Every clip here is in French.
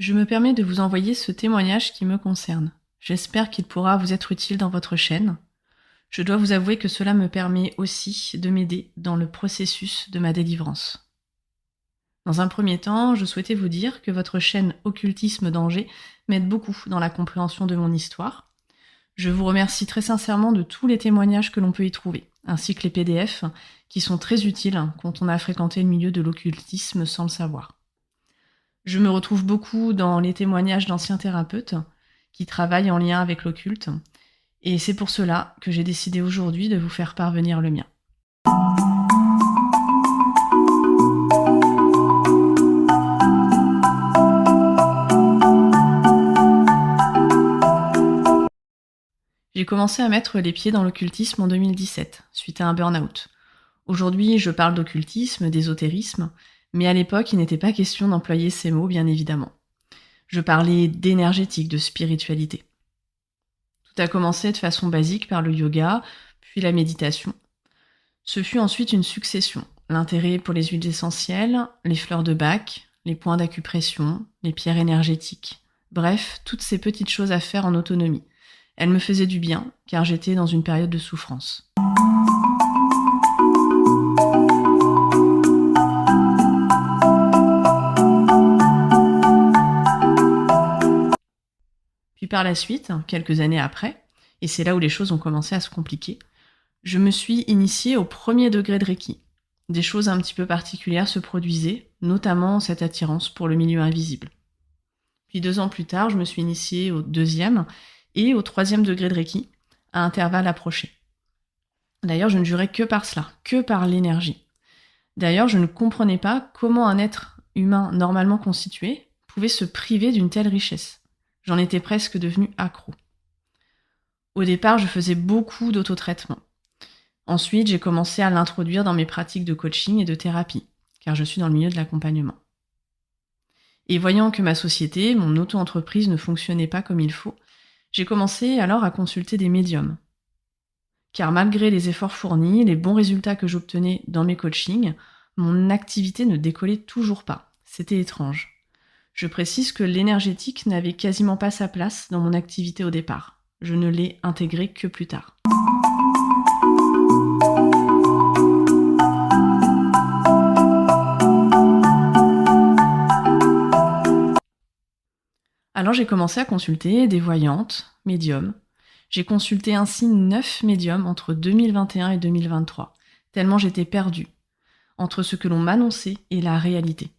Je me permets de vous envoyer ce témoignage qui me concerne. J'espère qu'il pourra vous être utile dans votre chaîne. Je dois vous avouer que cela me permet aussi de m'aider dans le processus de ma délivrance. Dans un premier temps, je souhaitais vous dire que votre chaîne Occultisme d'Angers m'aide beaucoup dans la compréhension de mon histoire. Je vous remercie très sincèrement de tous les témoignages que l'on peut y trouver, ainsi que les PDF qui sont très utiles quand on a fréquenté le milieu de l'occultisme sans le savoir. Je me retrouve beaucoup dans les témoignages d'anciens thérapeutes qui travaillent en lien avec l'occulte, et c'est pour cela que j'ai décidé aujourd'hui de vous faire parvenir le mien. J'ai commencé à mettre les pieds dans l'occultisme en 2017, suite à un burn-out. Aujourd'hui, je parle d'occultisme, d'ésotérisme, mais à l'époque, il n'était pas question d'employer ces mots, bien évidemment. Je parlais d'énergétique, de spiritualité. Tout a commencé de façon basique par le yoga, puis la méditation. Ce fut ensuite une succession. L'intérêt pour les huiles essentielles, les fleurs de Bach, les points d'acupression, les pierres énergétiques. Bref, toutes ces petites choses à faire en autonomie. Elles me faisaient du bien, car j'étais dans une période de souffrance. Puis par la suite, quelques années après, et c'est là où les choses ont commencé à se compliquer, je me suis initiée au premier degré de Reiki. Des choses un petit peu particulières se produisaient, notamment cette attirance pour le milieu invisible. Puis 2 ans plus tard, je me suis initiée au 2e et au 3e degré de Reiki, à intervalles approchés. D'ailleurs, je ne jurais que par cela, que par l'énergie. D'ailleurs, je ne comprenais pas comment un être humain normalement constitué pouvait se priver d'une telle richesse. J'en étais presque devenue accro. Au départ, je faisais beaucoup d'autotraitement. Ensuite, j'ai commencé à l'introduire dans mes pratiques de coaching et de thérapie, car je suis dans le milieu de l'accompagnement. Et voyant que ma société, mon auto-entreprise ne fonctionnait pas comme il faut, j'ai commencé alors à consulter des médiums. Car malgré les efforts fournis, les bons résultats que j'obtenais dans mes coachings, mon activité ne décollait toujours pas. C'était étrange. Je précise que l'énergétique n'avait quasiment pas sa place dans mon activité au départ. Je ne l'ai intégrée que plus tard. Alors j'ai commencé à consulter des voyantes, médiums. J'ai consulté ainsi 9 médiums entre 2021 et 2023, tellement j'étais perdue entre ce que l'on m'annonçait et la réalité.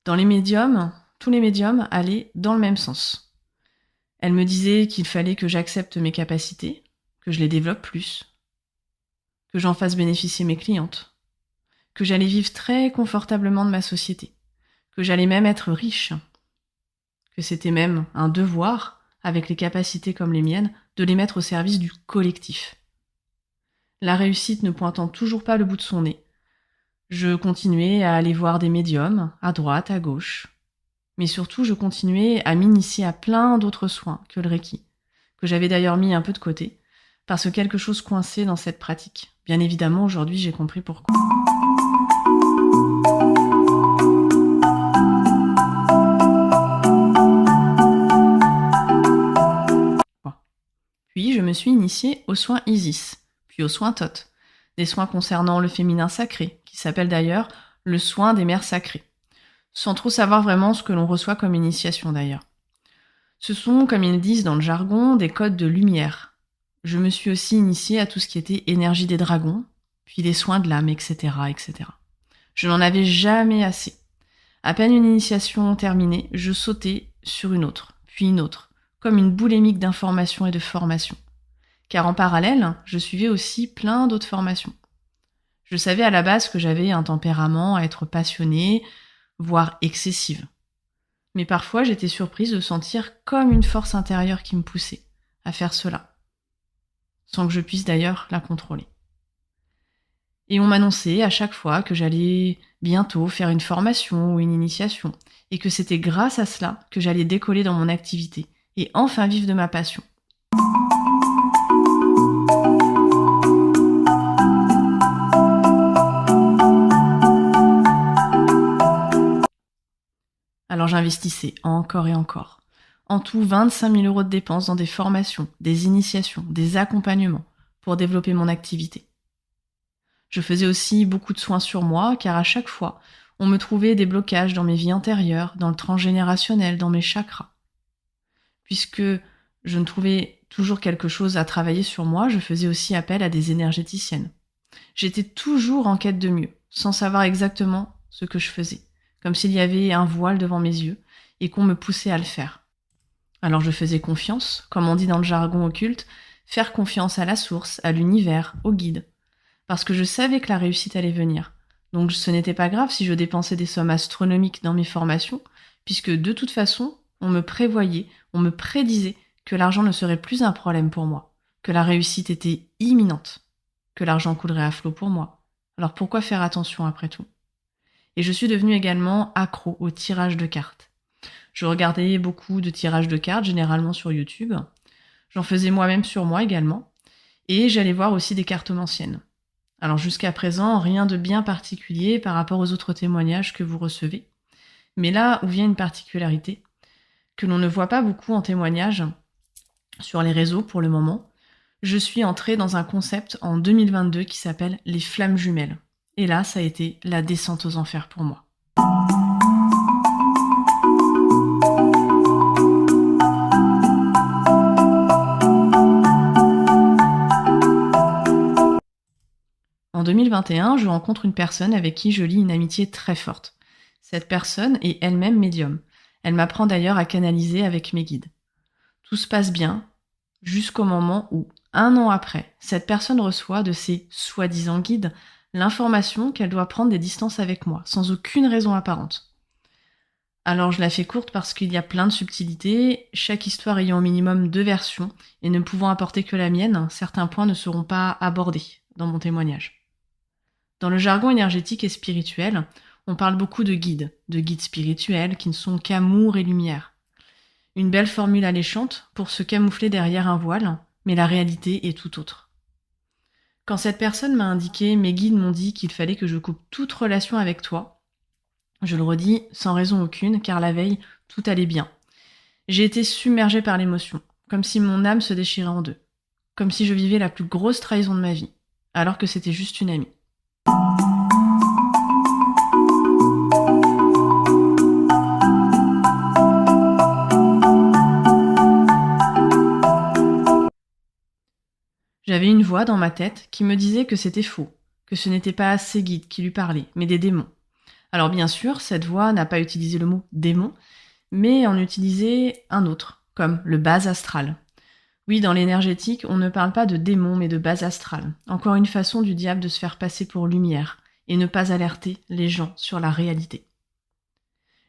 Dans les médiums, tous les médiums allaient dans le même sens. Elles me disaient qu'il fallait que j'accepte mes capacités, que je les développe plus, que j'en fasse bénéficier mes clientes, que j'allais vivre très confortablement de ma société, que j'allais même être riche, que c'était même un devoir, avec les capacités comme les miennes, de les mettre au service du collectif. La réussite ne pointant toujours pas le bout de son nez, je continuais à aller voir des médiums, à droite, à gauche. Mais surtout, je continuais à m'initier à plein d'autres soins que le Reiki, que j'avais d'ailleurs mis un peu de côté, parce que quelque chose coinçait dans cette pratique. Bien évidemment, aujourd'hui, j'ai compris pourquoi. Bon. Puis, je me suis initiée aux soins Isis, puis aux soins Thoth, des soins concernant le féminin sacré, qui s'appelle d'ailleurs le soin des mères sacrées, sans trop savoir vraiment ce que l'on reçoit comme initiation d'ailleurs. Ce sont, comme ils disent dans le jargon, des codes de lumière. Je me suis aussi initiée à tout ce qui était énergie des dragons, puis les soins de l'âme, etc., etc. Je n'en avais jamais assez. À peine une initiation terminée, je sautais sur une autre, puis une autre, comme une boulémique d'informations et de formations. Car en parallèle, je suivais aussi plein d'autres formations. Je savais à la base que j'avais un tempérament à être passionnée, voire excessive. Mais parfois, j'étais surprise de sentir comme une force intérieure qui me poussait à faire cela, sans que je puisse d'ailleurs la contrôler. Et on m'annonçait à chaque fois que j'allais bientôt faire une formation ou une initiation, et que c'était grâce à cela que j'allais décoller dans mon activité, et enfin vivre de ma passion. Alors j'investissais encore et encore. En tout, 25 000 € de dépenses dans des formations, des initiations, des accompagnements pour développer mon activité. Je faisais aussi beaucoup de soins sur moi, car à chaque fois, on me trouvait des blocages dans mes vies antérieures, dans le transgénérationnel, dans mes chakras. Puisque je ne trouvais toujours quelque chose à travailler sur moi, je faisais aussi appel à des énergéticiennes. J'étais toujours en quête de mieux, sans savoir exactement ce que je faisais, comme s'il y avait un voile devant mes yeux et qu'on me poussait à le faire. Alors je faisais confiance, comme on dit dans le jargon occulte, faire confiance à la source, à l'univers, au guide, parce que je savais que la réussite allait venir. Donc ce n'était pas grave si je dépensais des sommes astronomiques dans mes formations, puisque de toute façon, on me prévoyait, on me prédisait que l'argent ne serait plus un problème pour moi, que la réussite était imminente, que l'argent coulerait à flot pour moi. Alors pourquoi faire attention après tout? Et je suis devenue également accro au tirage de cartes. Je regardais beaucoup de tirages de cartes, généralement sur YouTube. J'en faisais moi-même sur moi également. Et j'allais voir aussi des cartomanciennes. Alors jusqu'à présent, rien de bien particulier par rapport aux autres témoignages que vous recevez. Mais là où vient une particularité, que l'on ne voit pas beaucoup en témoignage sur les réseaux pour le moment, je suis entrée dans un concept en 2022 qui s'appelle les flammes jumelles. Et là, ça a été la descente aux enfers pour moi. En 2021, je rencontre une personne avec qui je lie une amitié très forte. Cette personne est elle-même médium. Elle m'apprend d'ailleurs à canaliser avec mes guides. Tout se passe bien, jusqu'au moment où, 1 an après, cette personne reçoit de ses soi-disant guides l'information qu'elle doit prendre des distances avec moi, sans aucune raison apparente. Alors je la fais courte parce qu'il y a plein de subtilités, chaque histoire ayant au minimum 2 versions, et ne pouvant apporter que la mienne, certains points ne seront pas abordés dans mon témoignage. Dans le jargon énergétique et spirituel, on parle beaucoup de guides spirituels qui ne sont qu'amour et lumière. Une belle formule alléchante pour se camoufler derrière un voile, mais la réalité est tout autre. Quand cette personne m'a indiqué, mes guides m'ont dit qu'il fallait que je coupe toute relation avec toi, je le redis sans raison aucune, car la veille, tout allait bien. J'ai été submergée par l'émotion, comme si mon âme se déchirait en deux, comme si je vivais la plus grosse trahison de ma vie, alors que c'était juste une amie. J'avais une voix dans ma tête qui me disait que c'était faux, que ce n'était pas ses guides qui lui parlaient, mais des démons. Alors bien sûr, cette voix n'a pas utilisé le mot démon, mais en utilisait un autre, comme le bas astral. Oui, dans l'énergétique, on ne parle pas de démon, mais de bas astral. Encore une façon du diable de se faire passer pour lumière, et ne pas alerter les gens sur la réalité.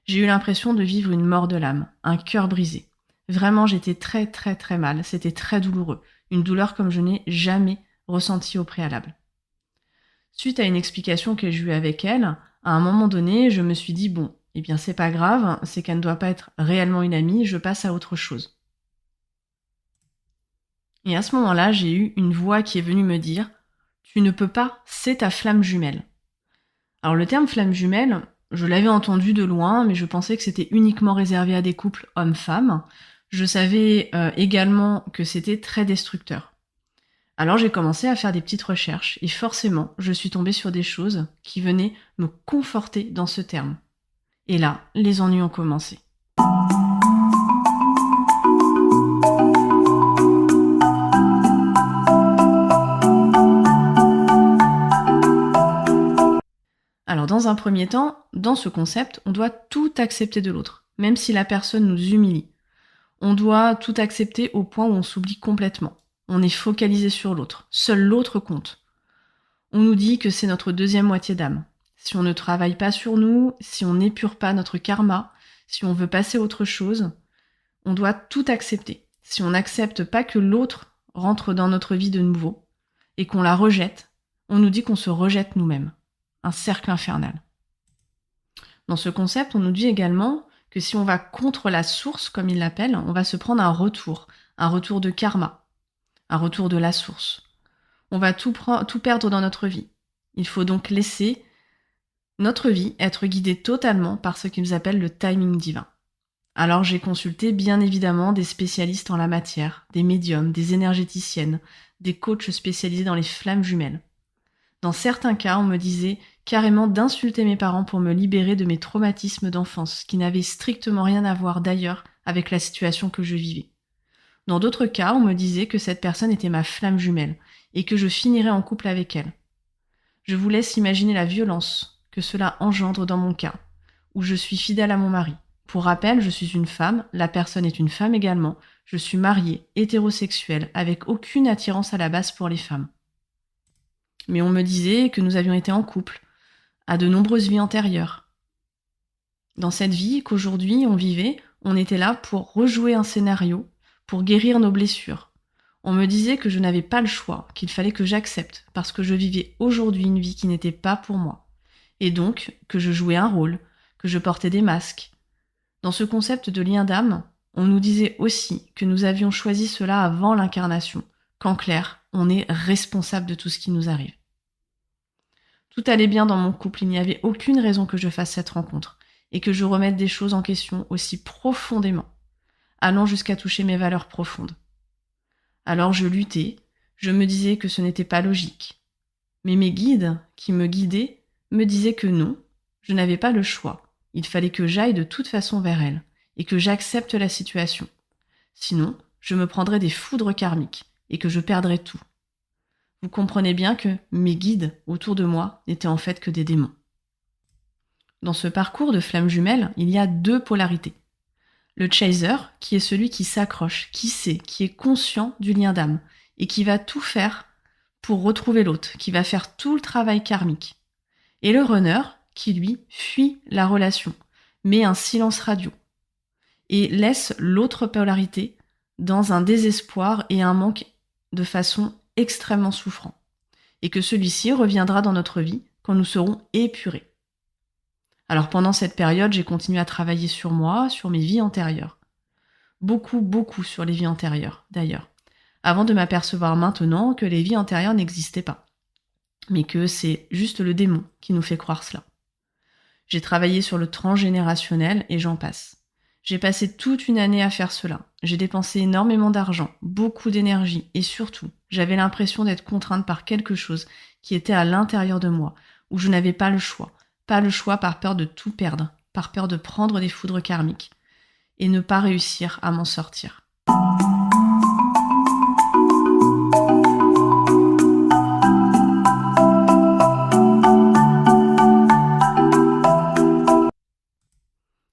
J'ai eu l'impression de vivre une mort de l'âme, un cœur brisé. Vraiment, j'étais très très très mal, c'était très douloureux, une douleur comme je n'ai jamais ressentie au préalable. Suite à une explication que j'ai eue avec elle, à un moment donné, je me suis dit, bon, eh bien c'est pas grave, c'est qu'elle ne doit pas être réellement une amie, je passe à autre chose. Et à ce moment-là, j'ai eu une voix qui est venue me dire, tu ne peux pas, c'est ta flamme jumelle. Alors le terme flamme jumelle, je l'avais entendu de loin, mais je pensais que c'était uniquement réservé à des couples hommes-femmes. Je savais également que c'était très destructeur. Alors j'ai commencé à faire des petites recherches, et forcément, je suis tombée sur des choses qui venaient me conforter dans ce terme. Et là, les ennuis ont commencé. Alors dans un premier temps, dans ce concept, on doit tout accepter de l'autre, même si la personne nous humilie. On doit tout accepter au point où on s'oublie complètement. On est focalisé sur l'autre. Seul l'autre compte. On nous dit que c'est notre deuxième moitié d'âme. Si on ne travaille pas sur nous, si on n'épure pas notre karma, si on veut passer à autre chose, on doit tout accepter. Si on n'accepte pas que l'autre rentre dans notre vie de nouveau et qu'on la rejette, on nous dit qu'on se rejette nous-mêmes. Un cercle infernal. Dans ce concept, on nous dit également que si on va contre la source, comme il l'appelle, on va se prendre un retour de karma, un retour de la source. On va tout perdre dans notre vie. Il faut donc laisser notre vie être guidée totalement par ce qu'ils appellent le timing divin. Alors j'ai consulté bien évidemment des spécialistes en la matière, des médiums, des énergéticiennes, des coachs spécialisés dans les flammes jumelles. Dans certains cas, on me disait carrément d'insulter mes parents pour me libérer de mes traumatismes d'enfance, qui n'avaient strictement rien à voir d'ailleurs avec la situation que je vivais. Dans d'autres cas, on me disait que cette personne était ma flamme jumelle et que je finirais en couple avec elle. Je vous laisse imaginer la violence que cela engendre dans mon cas, où je suis fidèle à mon mari. Pour rappel, je suis une femme, la personne est une femme également, je suis mariée, hétérosexuelle, avec aucune attirance à la base pour les femmes. Mais on me disait que nous avions été en couple, à de nombreuses vies antérieures. Dans cette vie qu'aujourd'hui on vivait, on était là pour rejouer un scénario, pour guérir nos blessures. On me disait que je n'avais pas le choix, qu'il fallait que j'accepte, parce que je vivais aujourd'hui une vie qui n'était pas pour moi. Et donc, que je jouais un rôle, que je portais des masques. Dans ce concept de lien d'âme, on nous disait aussi que nous avions choisi cela avant l'incarnation, qu'en clair, on est responsable de tout ce qui nous arrive. Tout allait bien dans mon couple, il n'y avait aucune raison que je fasse cette rencontre, et que je remette des choses en question aussi profondément, allant jusqu'à toucher mes valeurs profondes. Alors je luttais, je me disais que ce n'était pas logique. Mais mes guides, qui me guidaient, me disaient que non, je n'avais pas le choix. Il fallait que j'aille de toute façon vers elle, et que j'accepte la situation. Sinon, je me prendrais des foudres karmiques, et que je perdrais tout. Vous comprenez bien que mes guides autour de moi n'étaient en fait que des démons. Dans ce parcours de flammes jumelles, il y a deux polarités. Le chaser, qui est celui qui s'accroche, qui sait, qui est conscient du lien d'âme, et qui va tout faire pour retrouver l'autre, qui va faire tout le travail karmique. Et le runner, qui lui fuit la relation, met un silence radio, et laisse l'autre polarité dans un désespoir et un manque de façon extrêmement souffrant, et que celui-ci reviendra dans notre vie quand nous serons épurés. Alors pendant cette période, j'ai continué à travailler sur moi, sur mes vies antérieures. Beaucoup sur les vies antérieures, d'ailleurs, avant de m'apercevoir maintenant que les vies antérieures n'existaient pas, mais que c'est juste le démon qui nous fait croire cela. J'ai travaillé sur le transgénérationnel et j'en passe. J'ai passé toute une année à faire cela. J'ai dépensé énormément d'argent, beaucoup d'énergie et surtout, j'avais l'impression d'être contrainte par quelque chose qui était à l'intérieur de moi, où je n'avais pas le choix. Pas le choix par peur de tout perdre, par peur de prendre des foudres karmiques et ne pas réussir à m'en sortir.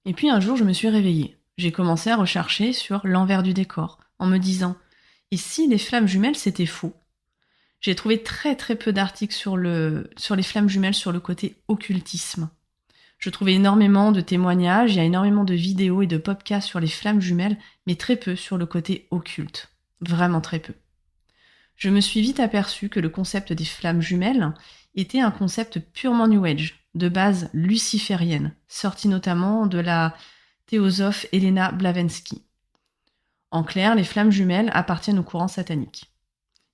Et puis un jour, je me suis réveillée. J'ai commencé à rechercher sur l'envers du décor, en me disant « Et si les flammes jumelles, c'était faux ?» J'ai trouvé très peu d'articles sur les flammes jumelles, sur le côté occultisme. Je trouvais énormément de témoignages, il y a énormément de vidéos et de podcasts sur les flammes jumelles, mais très peu sur le côté occulte. Vraiment très peu. Je me suis vite aperçue que le concept des flammes jumelles était un concept purement New Age, de base luciférienne, sorti notamment de la théosophe Helena Blavatsky. En clair, les flammes jumelles appartiennent au courant satanique.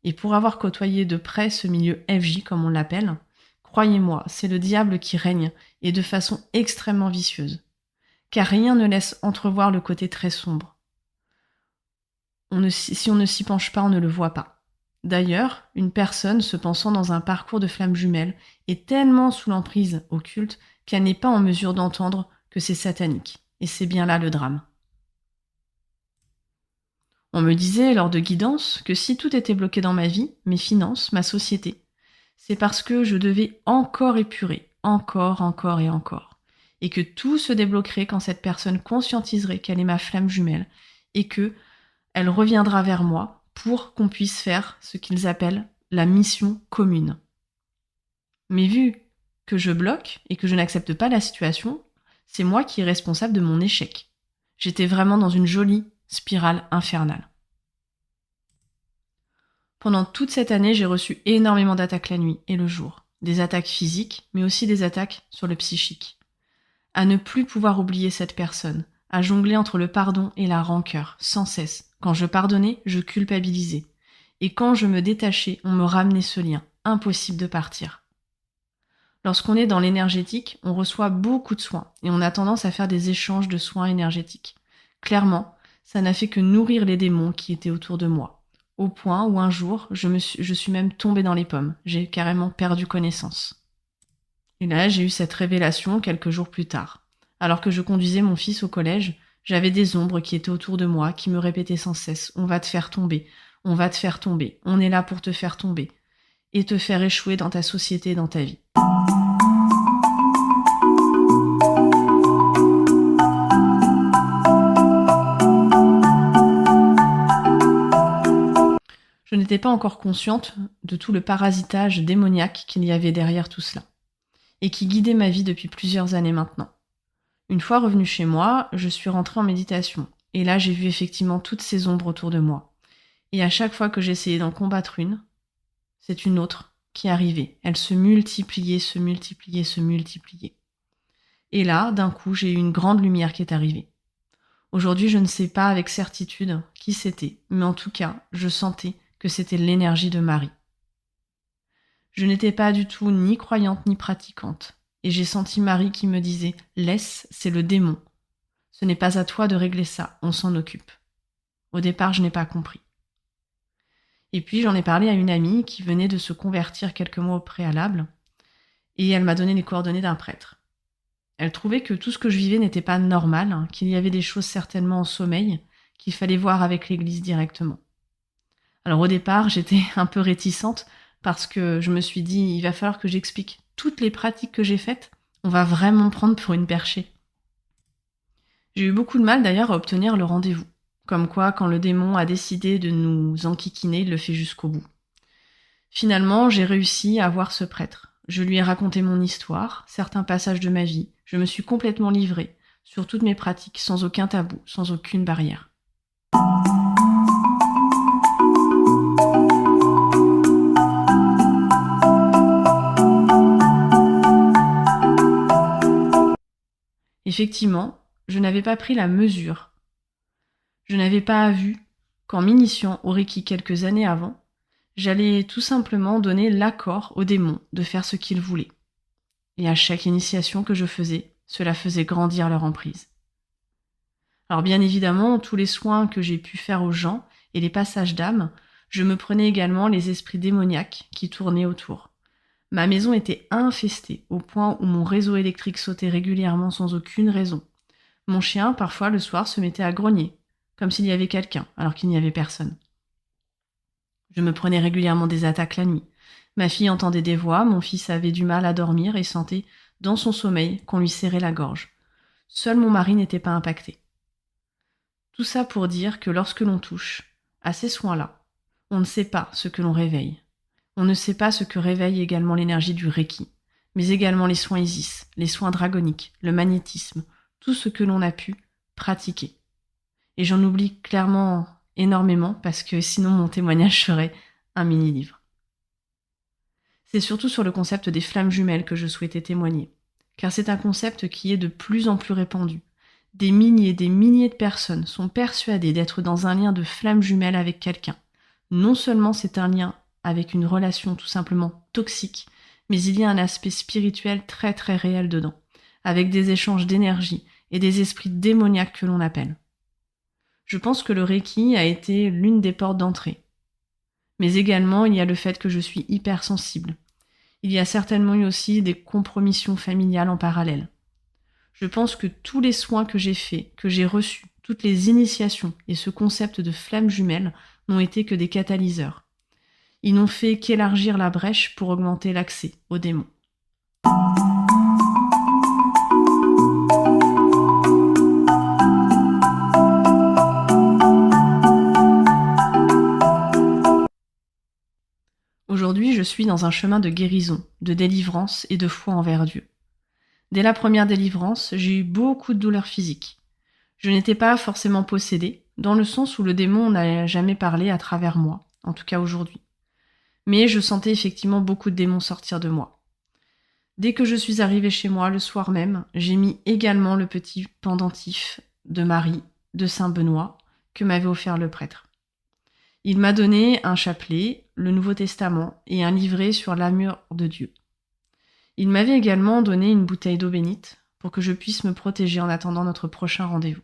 Et pour avoir côtoyé de près ce milieu FJ, comme on l'appelle, croyez-moi, c'est le diable qui règne, et de façon extrêmement vicieuse. Car rien ne laisse entrevoir le côté très sombre. Si on ne s'y penche pas, on ne le voit pas. D'ailleurs, une personne se pensant dans un parcours de flammes jumelles est tellement sous l'emprise occulte qu'elle n'est pas en mesure d'entendre que c'est satanique. Et c'est bien là le drame. On me disait lors de guidance que si tout était bloqué dans ma vie, mes finances, ma société, c'est parce que je devais encore épurer, encore et encore. Et que tout se débloquerait quand cette personne conscientiserait qu'elle est ma flamme jumelle et que elle reviendra vers moi pour qu'on puisse faire ce qu'ils appellent la mission commune. Mais vu que je bloque et que je n'accepte pas la situation, c'est moi qui est responsable de mon échec. J'étais vraiment dans une jolie spirale infernale. Pendant toute cette année, j'ai reçu énormément d'attaques la nuit et le jour. Des attaques physiques, mais aussi des attaques sur le psychique. À ne plus pouvoir oublier cette personne, à jongler entre le pardon et la rancœur, sans cesse. Quand je pardonnais, je culpabilisais. Et quand je me détachais, on me ramenait ce lien. Impossible de partir. Lorsqu'on est dans l'énergétique, on reçoit beaucoup de soins et on a tendance à faire des échanges de soins énergétiques. Clairement, ça n'a fait que nourrir les démons qui étaient autour de moi. Au point où un jour, je suis même tombée dans les pommes. J'ai carrément perdu connaissance. Et là, j'ai eu cette révélation quelques jours plus tard. Alors que je conduisais mon fils au collège, j'avais des ombres qui étaient autour de moi, qui me répétaient sans cesse: on va te faire tomber, on va te faire tomber, on est là pour te faire tomber, et te faire échouer dans ta société et dans ta vie. Je n'étais pas encore consciente de tout le parasitage démoniaque qu'il y avait derrière tout cela, et qui guidait ma vie depuis plusieurs années maintenant. Une fois revenue chez moi, je suis rentrée en méditation, et là j'ai vu effectivement toutes ces ombres autour de moi. Et à chaque fois que j'essayais d'en combattre une, c'est une autre qui arrivait. Elle se multipliait, se multipliait, se multipliait. Et là, d'un coup, j'ai eu une grande lumière qui est arrivée. Aujourd'hui, je ne sais pas avec certitude qui c'était, mais en tout cas, je sentais que c'était l'énergie de Marie. Je n'étais pas du tout ni croyante ni pratiquante, et j'ai senti Marie qui me disait: laisse, c'est le démon. Ce n'est pas à toi de régler ça, on s'en occupe. Au départ, je n'ai pas compris. Et puis j'en ai parlé à une amie qui venait de se convertir quelques mois au préalable, et elle m'a donné les coordonnées d'un prêtre. Elle trouvait que tout ce que je vivais n'était pas normal, qu'il y avait des choses certainement en sommeil, qu'il fallait voir avec l'Église directement. Alors au départ, j'étais un peu réticente parce que je me suis dit: il va falloir que j'explique toutes les pratiques que j'ai faites, on va vraiment me prendre pour une perchée. J'ai eu beaucoup de mal d'ailleurs à obtenir le rendez-vous. Comme quoi, quand le démon a décidé de nous enquiquiner, il le fait jusqu'au bout. Finalement, j'ai réussi à voir ce prêtre. Je lui ai raconté mon histoire, certains passages de ma vie. Je me suis complètement livrée sur toutes mes pratiques, sans aucun tabou, sans aucune barrière. Effectivement, je n'avais pas pris la mesure. Je n'avais pas vu qu'en m'initiant au Reiki quelques années avant, j'allais tout simplement donner l'accord au démon de faire ce qu'il voulait. Et à chaque initiation que je faisais, cela faisait grandir leur emprise. Alors bien évidemment, tous les soins que j'ai pu faire aux gens et les passages d'âme, je me prenais également les esprits démoniaques qui tournaient autour. Ma maison était infestée au point où mon réseau électrique sautait régulièrement sans aucune raison. Mon chien, parfois le soir, se mettait à grogner, comme s'il y avait quelqu'un, alors qu'il n'y avait personne. Je me prenais régulièrement des attaques la nuit. Ma fille entendait des voix, mon fils avait du mal à dormir et sentait, dans son sommeil, qu'on lui serrait la gorge. Seul mon mari n'était pas impacté. Tout ça pour dire que lorsque l'on touche à ces soins-là, on ne sait pas ce que l'on réveille. On ne sait pas ce que réveille également l'énergie du Reiki, mais également les soins Isis, les soins dragoniques, le magnétisme, tout ce que l'on a pu pratiquer. Et j'en oublie clairement énormément parce que sinon mon témoignage serait un mini-livre. C'est surtout sur le concept des flammes jumelles que je souhaitais témoigner, car c'est un concept qui est de plus en plus répandu. Des milliers de personnes sont persuadées d'être dans un lien de flammes jumelles avec quelqu'un. Non seulement c'est un lien avec une relation tout simplement toxique, mais il y a un aspect spirituel très très réel dedans, avec des échanges d'énergie et des esprits démoniaques que l'on appelle. Je pense que le Reiki a été l'une des portes d'entrée. Mais également, il y a le fait que je suis hypersensible. Il y a certainement eu aussi des compromissions familiales en parallèle. Je pense que tous les soins que j'ai faits, que j'ai reçus, toutes les initiations et ce concept de flamme jumelle n'ont été que des catalyseurs. Ils n'ont fait qu'élargir la brèche pour augmenter l'accès aux démons. Aujourd'hui, je suis dans un chemin de guérison, de délivrance et de foi envers Dieu. Dès la première délivrance, j'ai eu beaucoup de douleurs physiques. Je n'étais pas forcément possédée, dans le sens où le démon n'a jamais parlé à travers moi, en tout cas aujourd'hui. Mais je sentais effectivement beaucoup de démons sortir de moi. Dès que je suis arrivée chez moi le soir même, j'ai mis également le petit pendentif de Marie, de Saint-Benoît, que m'avait offert le prêtre. Il m'a donné un chapelet, le Nouveau Testament et un livret sur l'amour de Dieu. Il m'avait également donné une bouteille d'eau bénite pour que je puisse me protéger en attendant notre prochain rendez-vous.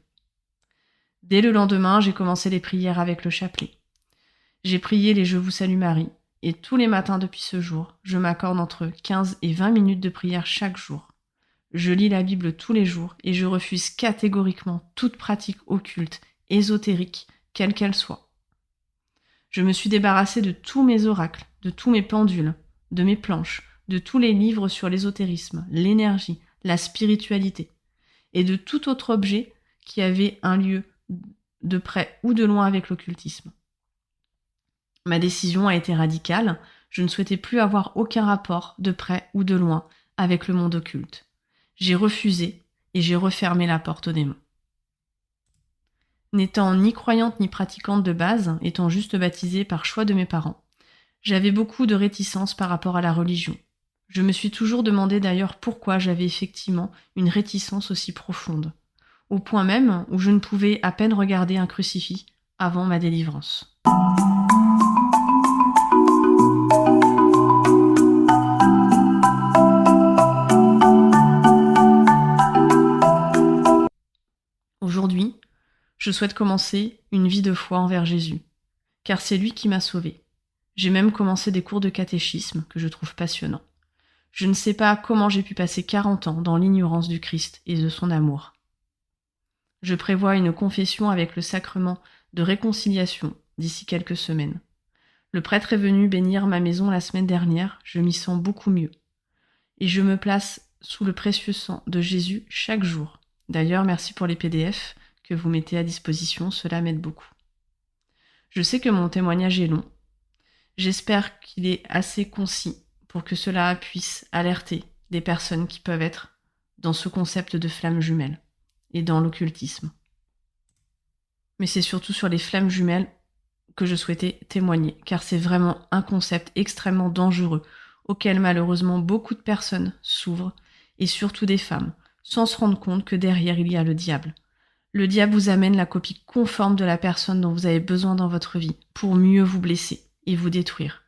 Dès le lendemain, j'ai commencé les prières avec le chapelet. J'ai prié les Je vous salue Marie, et tous les matins depuis ce jour, je m'accorde entre 15 et 20 minutes de prière chaque jour. Je lis la Bible tous les jours et je refuse catégoriquement toute pratique occulte, ésotérique, quelle qu'elle soit. Je me suis débarrassée de tous mes oracles, de tous mes pendules, de mes planches, de tous les livres sur l'ésotérisme, l'énergie, la spiritualité, et de tout autre objet qui avait un lieu de près ou de loin avec l'occultisme. Ma décision a été radicale, je ne souhaitais plus avoir aucun rapport de près ou de loin avec le monde occulte. J'ai refusé et j'ai refermé la porte aux démons. N'étant ni croyante ni pratiquante de base, étant juste baptisée par choix de mes parents, j'avais beaucoup de réticence par rapport à la religion. Je me suis toujours demandé d'ailleurs pourquoi j'avais effectivement une réticence aussi profonde, au point même où je ne pouvais à peine regarder un crucifix avant ma délivrance. Aujourd'hui, je souhaite commencer une vie de foi envers Jésus, car c'est lui qui m'a sauvée. J'ai même commencé des cours de catéchisme que je trouve passionnants. Je ne sais pas comment j'ai pu passer 40 ans dans l'ignorance du Christ et de son amour. Je prévois une confession avec le sacrement de réconciliation d'ici quelques semaines. Le prêtre est venu bénir ma maison la semaine dernière, je m'y sens beaucoup mieux. Et je me place sous le précieux sang de Jésus chaque jour. D'ailleurs, merci pour les PDF que vous mettez à disposition, cela m'aide beaucoup. Je sais que mon témoignage est long. J'espère qu'il est assez concis pour que cela puisse alerter des personnes qui peuvent être dans ce concept de flammes jumelles et dans l'occultisme. Mais c'est surtout sur les flammes jumelles que je souhaitais témoigner, car c'est vraiment un concept extrêmement dangereux auquel malheureusement beaucoup de personnes s'ouvrent, et surtout des femmes, sans se rendre compte que derrière il y a le diable. Le diable vous amène la copie conforme de la personne dont vous avez besoin dans votre vie pour mieux vous blesser et vous détruire.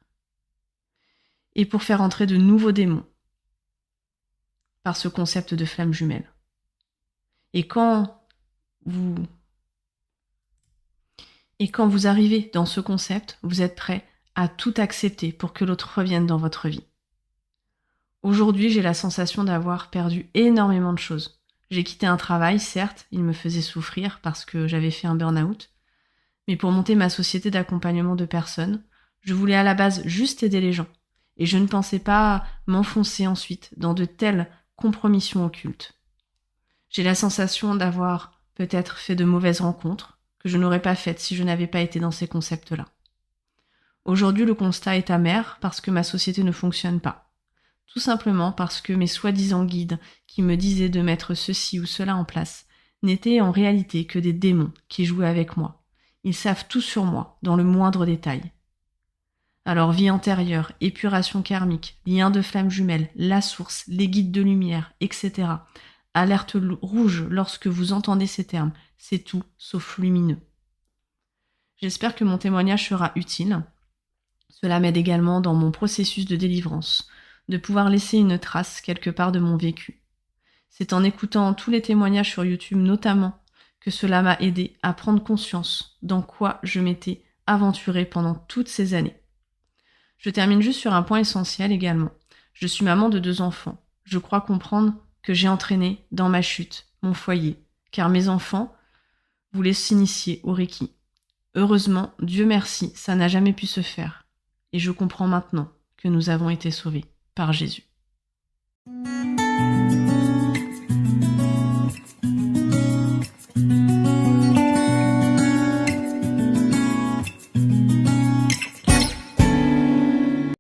Et pour faire entrer de nouveaux démons par ce concept de flamme jumelle. Et quand vous arrivez dans ce concept, vous êtes prêt à tout accepter pour que l'autre revienne dans votre vie. Aujourd'hui, j'ai la sensation d'avoir perdu énormément de choses. J'ai quitté un travail, certes, il me faisait souffrir parce que j'avais fait un burn-out, mais pour monter ma société d'accompagnement de personnes, je voulais à la base juste aider les gens, et je ne pensais pas m'enfoncer ensuite dans de telles compromissions occultes. J'ai la sensation d'avoir peut-être fait de mauvaises rencontres, que je n'aurais pas faites si je n'avais pas été dans ces concepts-là. Aujourd'hui, le constat est amer parce que ma société ne fonctionne pas. Tout simplement parce que mes soi-disant guides qui me disaient de mettre ceci ou cela en place n'étaient en réalité que des démons qui jouaient avec moi. Ils savent tout sur moi, dans le moindre détail. Alors vie antérieure, épuration karmique, lien de flamme jumelle, la source, les guides de lumière, etc. Alerte rouge lorsque vous entendez ces termes, c'est tout sauf lumineux. J'espère que mon témoignage sera utile. Cela m'aide également dans mon processus de délivrance, de pouvoir laisser une trace quelque part de mon vécu. C'est en écoutant tous les témoignages sur YouTube notamment que cela m'a aidé à prendre conscience dans quoi je m'étais aventurée pendant toutes ces années. Je termine juste sur un point essentiel également. Je suis maman de 2 enfants. Je crois comprendre que j'ai entraîné dans ma chute mon foyer, car mes enfants voulaient s'initier au Reiki. Heureusement, Dieu merci, ça n'a jamais pu se faire. Et je comprends maintenant que nous avons été sauvés par Jésus.